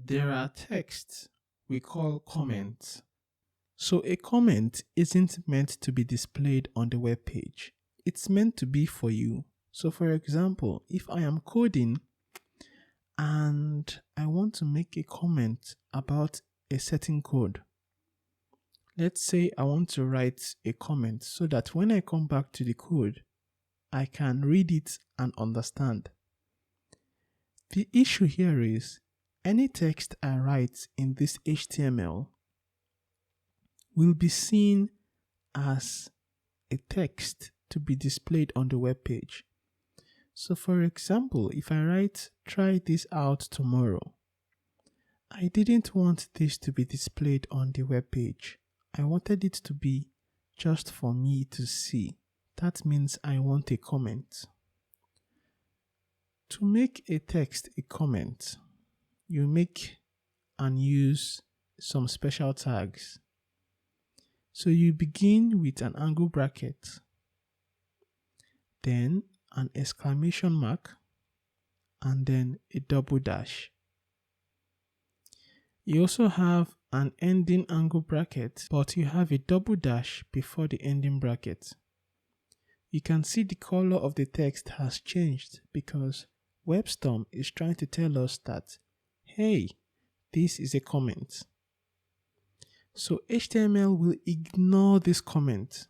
There are texts we call comments. So a comment isn't meant to be displayed on the web page. It's meant to be for you. So for example, if I am coding and I want to make a comment about a certain code, let's say I want to write a comment so that when I come back to the code, I can read it and understand. The issue here is any text I write in this HTML will be seen as a text to be displayed on the web page. So for example, if I write try this out tomorrow, I didn't want this to be displayed on the web page. I wanted it to be just for me to see. That means I want a comment. To make a text a comment, you make and use some special tags. So you begin with an angle bracket, then an exclamation mark, and then a double dash. You also have an ending angle bracket, but you have a double dash before the ending bracket. You can see the color of the text has changed because WebStorm is trying to tell us that, hey, this is a comment. So HTML will ignore this comment.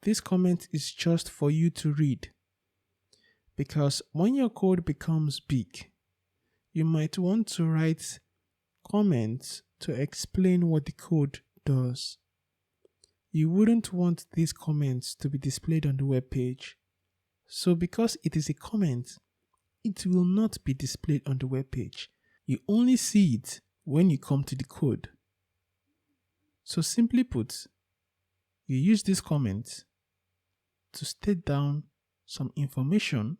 This comment is just for you to read. Because when your code becomes big, you might want to write comments to explain what the code does. You wouldn't want these comments to be displayed on the web page. So because it is a comment, it will not be displayed on the web page. You only see it when you come to the code. So simply put, you use this comment to state down some information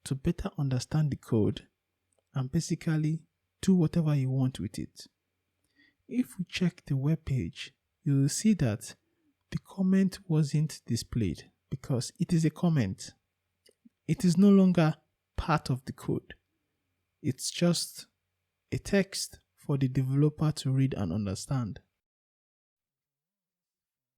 to better understand the code and basically do whatever you want with it. If we check the web page, you will see that the comment wasn't displayed because it is a comment. It is no longer part of the code. It's just a text for the developer to read and understand.